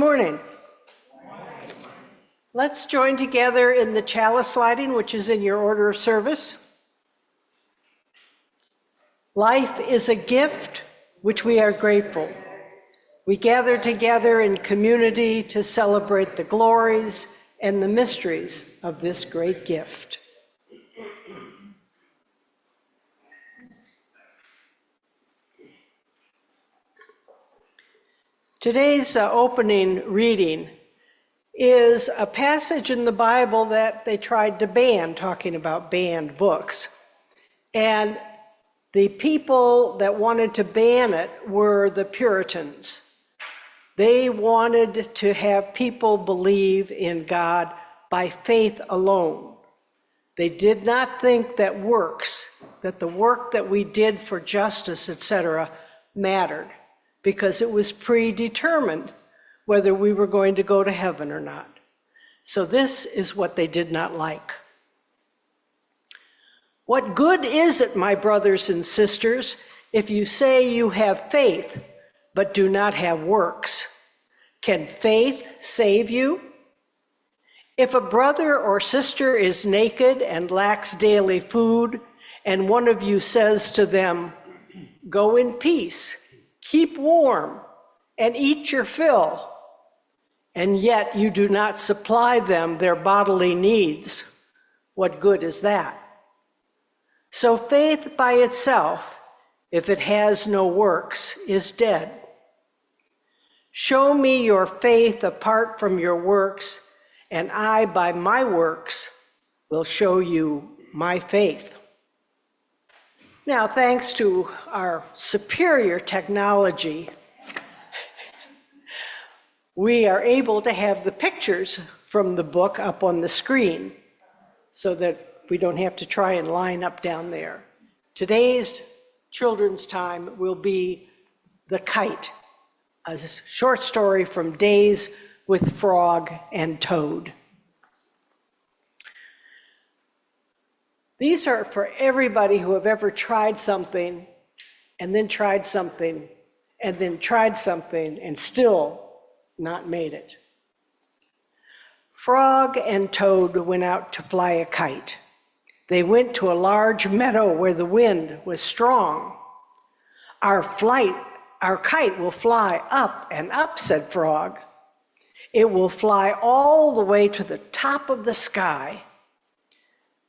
morning. Let's join together in the chalice lighting, which is in your order of service. Life is a gift which we are grateful. We gather together in community to celebrate the glories and the mysteries of this great gift. Today's opening reading is a passage in the Bible that they tried to ban, talking about banned books. And the people that wanted to ban it were the Puritans. They wanted to have people believe in God by faith alone. They did not think that works, that the work that we did for justice, etc., mattered, because it was predetermined whether we were going to go to heaven or not. So this is what they did not like. What good is it, my brothers and sisters, if you say you have faith, but do not have works? Can faith save you? If a brother or sister is naked and lacks daily food, and one of you says to them, "Go in peace, keep warm, and eat your fill," and yet you do not supply them their bodily needs, what good is that? So faith by itself, if it has no works, is dead. Show me your faith apart from your works, and I, by my works, will show you my faith. Now, thanks to our superior technology, we are able to have the pictures from the book up on the screen so that we don't have to try and line up down there. Today's children's time will be The Kite, a short story from Days with Frog and Toad. These are for everybody who have ever tried something and then tried something and then tried something and still not made it. Frog and Toad went out to fly a kite. They went to a large meadow where the wind was strong. Our kite will fly up and up, said Frog. It will fly all the way to the top of the sky.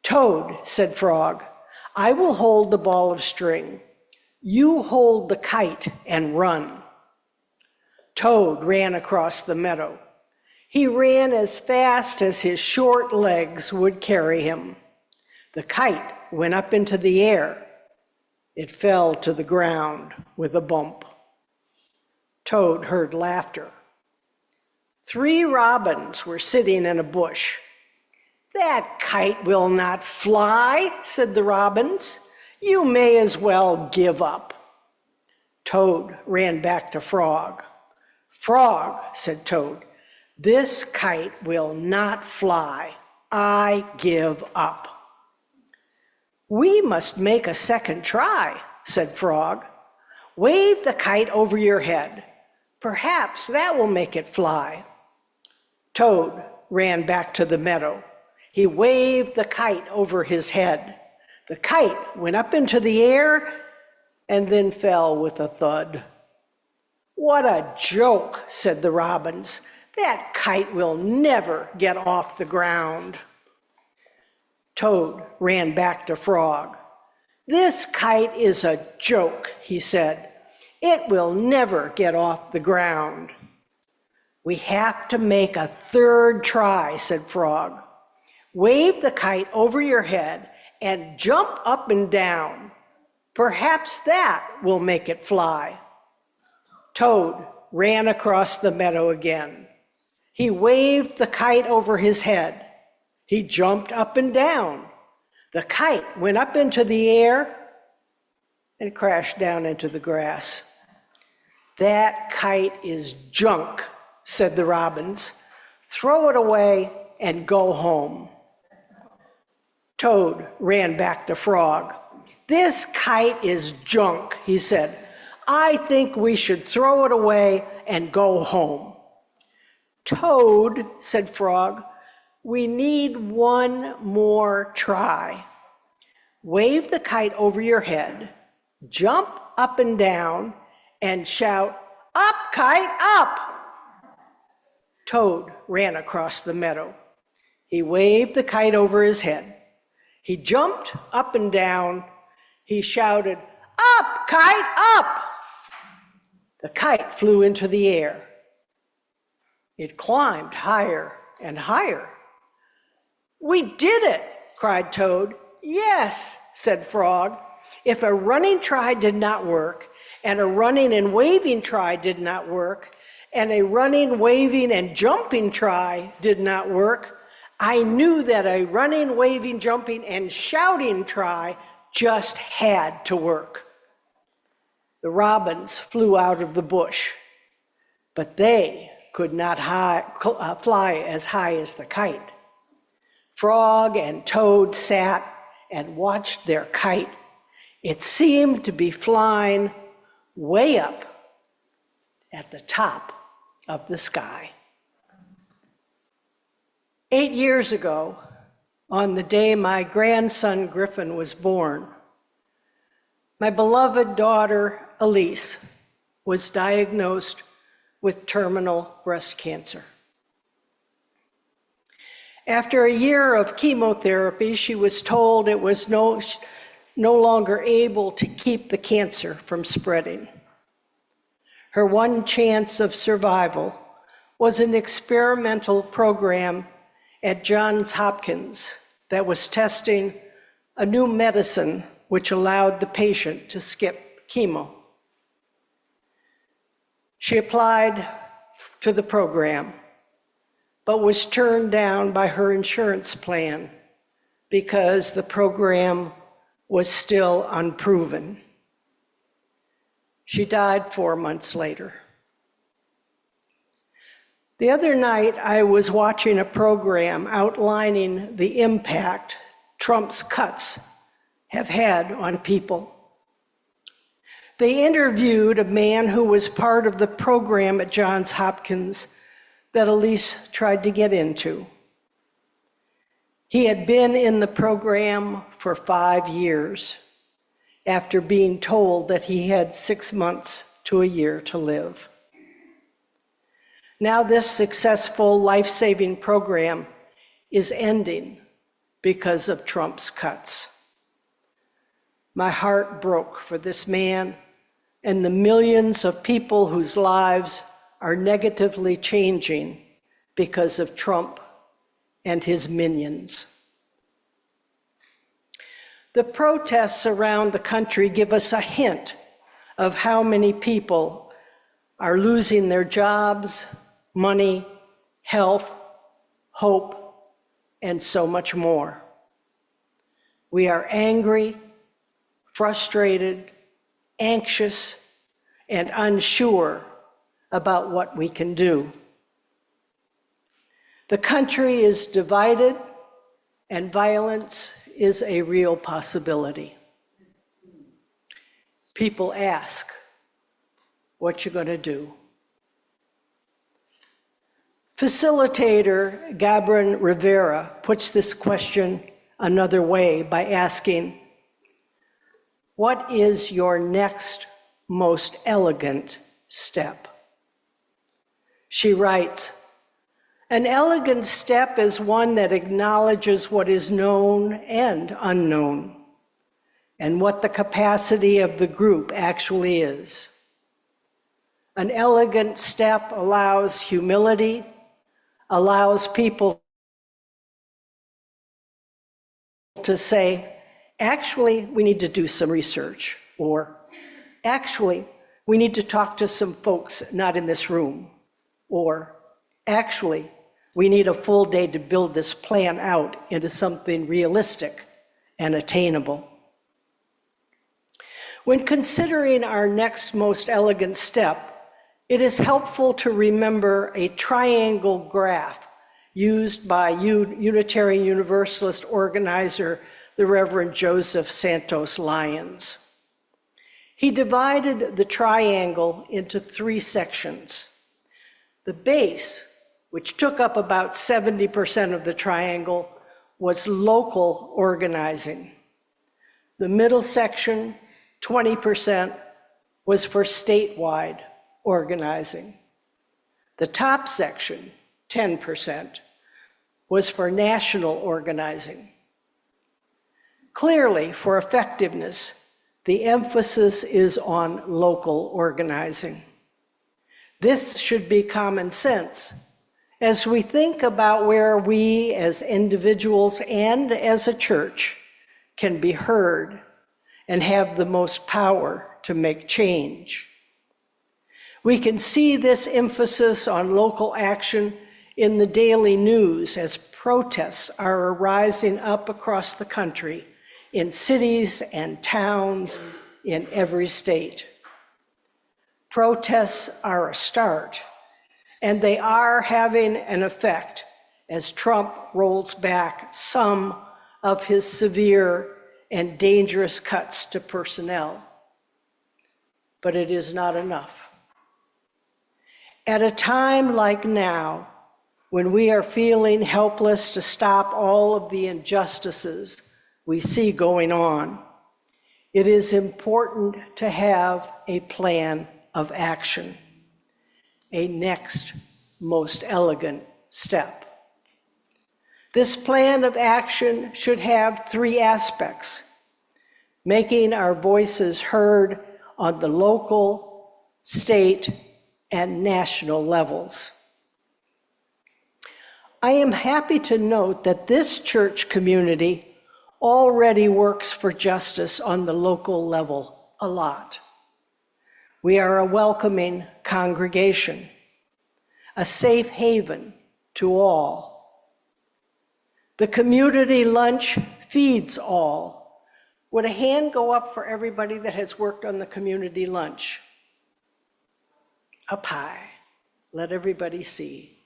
Toad, said Frog, I will hold the ball of string. You hold the kite and run. Toad ran across the meadow. He ran as fast as his short legs would carry him. The kite went up into the air. It fell to the ground with a bump. Toad heard laughter. 3 robins were sitting in a bush. That kite will not fly, said the robins. You may as well give up. Toad ran back to Frog. Frog, said Toad, this kite will not fly. I give up. We must make a second try, said Frog. Wave the kite over your head. Perhaps that will make it fly. Toad ran back to the meadow. He waved the kite over his head. The kite went up into the air and then fell with a thud. What a joke, said the robins. That kite will never get off the ground. Toad ran back to Frog. This kite is a joke, he said. It will never get off the ground. We have to make a third try, said Frog. Wave the kite over your head and jump up and down. Perhaps that will make it fly. Toad ran across the meadow again. He waved the kite over his head. He jumped up and down. The kite went up into the air and crashed down into the grass. That kite is junk, said the robins. Throw it away and go home. Toad ran back to Frog. This kite is junk, he said. I think we should throw it away and go home. "Toad," said Frog, "we need one more try. Wave the kite over your head, jump up and down, and shout, 'Up, kite, up!'" Toad ran across the meadow. He waved the kite over his head. He jumped up and down. He shouted, "Up, kite, up!" The kite flew into the air. It climbed higher and higher. "We did it!" cried Toad. "Yes," said Frog. "If a running try did not work, and a running and waving try did not work, and a running, waving, and jumping try did not work, I knew that a running, waving, jumping, and shouting try just had to work." The robins flew out of the bush, but they could not fly as high as the kite. Frog and Toad sat and watched their kite. It seemed to be flying way up at the top of the sky. 8 years ago, on the day my grandson Griffin was born, my beloved daughter Elise was diagnosed with terminal breast cancer. After a year of chemotherapy, she was told it was no longer able to keep the cancer from spreading. Her one chance of survival was an experimental program at Johns Hopkins that was testing a new medicine which allowed the patient to skip chemo. She applied to the program, but was turned down by her insurance plan because the program was still unproven. She died 4 months later. The other night, I was watching a program outlining the impact Trump's cuts have had on people. They interviewed a man who was part of the program at Johns Hopkins that Elise tried to get into. He had been in the program for 5 years after being told that he had 6 months to a year to live. Now this successful life-saving program is ending because of Trump's cuts. My heart broke for this man and the millions of people whose lives are negatively changing because of Trump and his minions. The protests around the country give us a hint of how many people are losing their jobs, money, health, hope, and so much more. We are angry, frustrated, anxious, and unsure about what we can do. The country is divided, and violence is a real possibility. People ask, what you gonna do? Facilitator Gabrin Rivera puts this question another way by asking, what is your next most elegant step? She writes, an elegant step is one that acknowledges what is known and unknown, and what the capacity of the group actually is. An elegant step allows humility, allows people to say, actually, we need to do some research, or actually, we need to talk to some folks not in this room, or actually, we need a full day to build this plan out into something realistic and attainable. When considering our next most elegant step, it is helpful to remember a triangle graph used by Unitarian Universalist organizer, the Reverend Joseph Santos Lyons. He divided the triangle into 3 sections. The base which took up about 70% of the triangle, was local organizing. The middle section, 20%, was for statewide organizing. The top section, 10%, was for national organizing. Clearly, for effectiveness, the emphasis is on local organizing. This should be common sense as we think about where we as individuals and as a church can be heard and have the most power to make change. We can see this emphasis on local action in the daily news as protests are arising up across the country in cities and towns in every state. Protests are a start, and they are having an effect as Trump rolls back some of his severe and dangerous cuts to personnel. But it is not enough. At a time like now, when we are feeling helpless to stop all of the injustices we see going on, it is important to have a plan of action, a next most elegant step. This plan of action should have three aspects: making our voices heard on the local, state, and national levels. I am happy to note that this church community already works for justice on the local level a lot. We are a welcoming congregation, a safe haven to all. The community lunch feeds all. Would a hand go up for everybody that has worked on the community lunch? Up high. Let everybody see.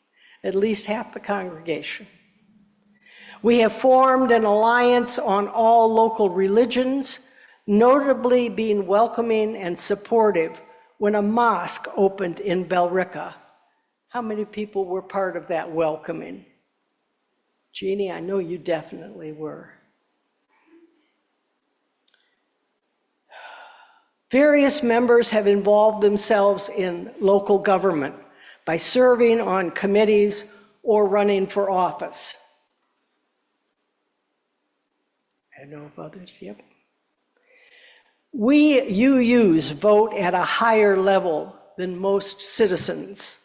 At least half the congregation. We have formed an alliance on all local religions, notably being welcoming and supportive when a mosque opened in Billerica. How many people were part of that welcoming? Jeannie, I know you definitely were. Various members have involved themselves in local government by serving on committees or running for office. I know of others, yep. We UUs vote at a higher level than most citizens.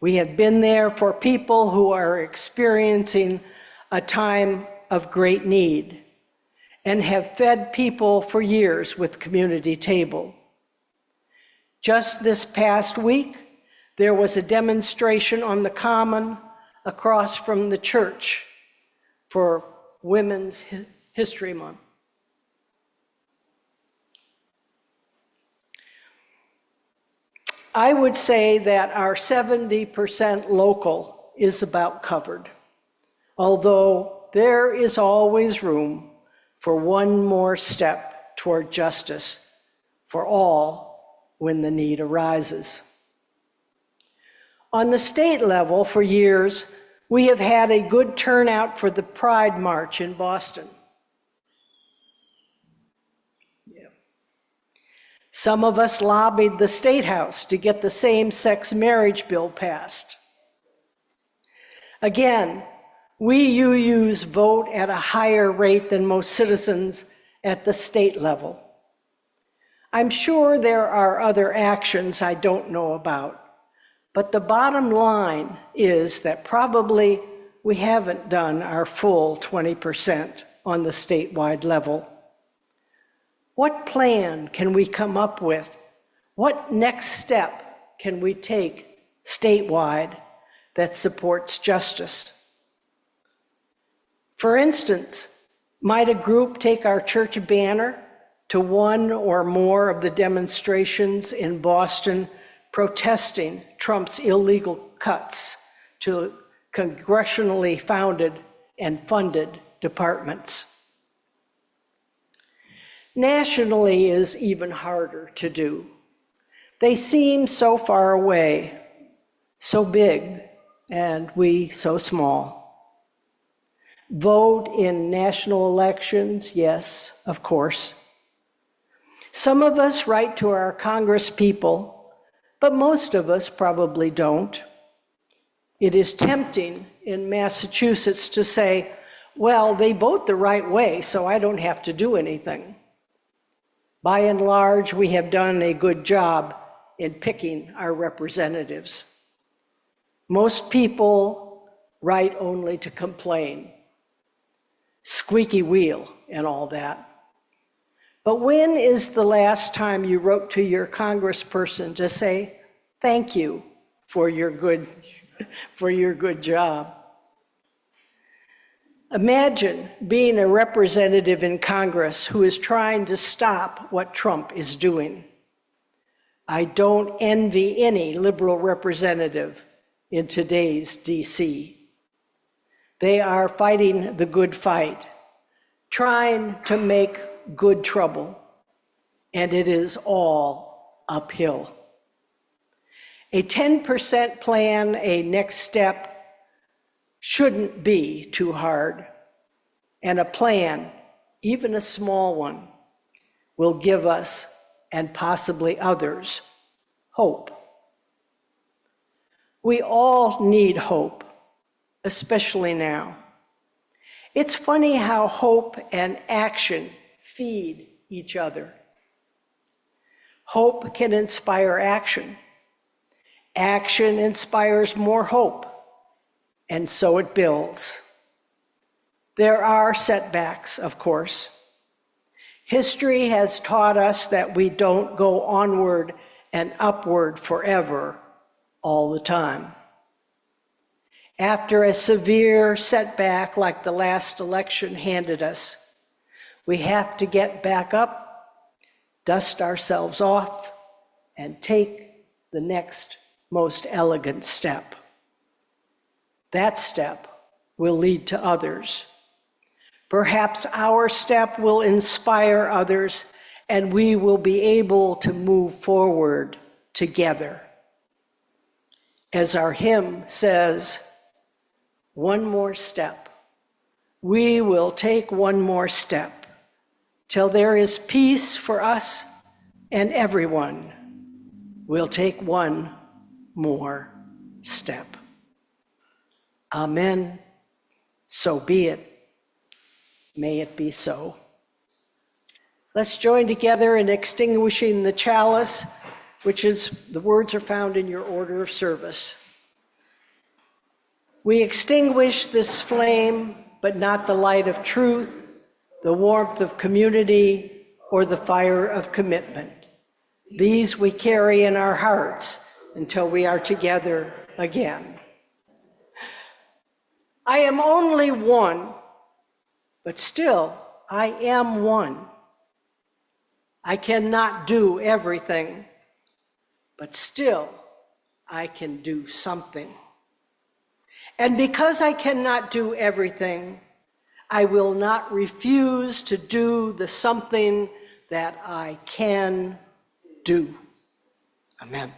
We have been there for people who are experiencing a time of great need and have fed people for years with community table. Just this past week, there was a demonstration on the Common across from the church for Women's History Month. I would say that our 70% local is about covered, although there is always room for one more step toward justice for all when the need arises. On the state level, for years, we have had a good turnout for the Pride March in Boston. Some of us lobbied the State House to get the same-sex marriage bill passed. Again, we UUs vote at a higher rate than most citizens at the state level. I'm sure there are other actions I don't know about, but the bottom line is that probably we haven't done our full 20% on the statewide level. What plan can we come up with? What next step can we take statewide that supports justice? For instance, might a group take our church banner to one or more of the demonstrations in Boston protesting Trump's illegal cuts to congressionally founded and funded departments? Nationally is even harder to do. They seem so far away, so big, and we so small. Vote in national elections, yes, of course. Some of us write to our Congress people, but most of us probably don't. It is tempting in Massachusetts to say, well, they vote the right way, so I don't have to do anything. By and large, we have done a good job in picking our representatives. Most people write only to complain, squeaky wheel and all that. But when is the last time you wrote to your congressperson to say, thank you for your good job? Imagine being a representative in Congress who is trying to stop what Trump is doing. I don't envy any liberal representative in today's DC. They are fighting the good fight, trying to make good trouble, and it is all uphill. A 10% plan, a next step, shouldn't be too hard, and a plan, even a small one, will give us, and possibly others, hope. We all need hope, especially now. It's funny how hope and action feed each other. Hope can inspire action. Action inspires more hope, and so it builds. There are setbacks, of course. History has taught us that we don't go onward and upward forever all the time. After a severe setback like the last election handed us, we have to get back up, dust ourselves off, and take the next most elegant step. That step will lead to others. Perhaps our step will inspire others, and we will be able to move forward together. As our hymn says, one more step. We will take one more step till there is peace for us and everyone. We'll take one more step. Amen. So be it. May it be so. Let's join together in extinguishing the chalice, which is, the words are found in your order of service. We extinguish this flame, but not the light of truth, the warmth of community, or the fire of commitment. These we carry in our hearts until we are together again. I am only one, but still I am one. I cannot do everything, but still I can do something. And because I cannot do everything, I will not refuse to do the something that I can do. Amen.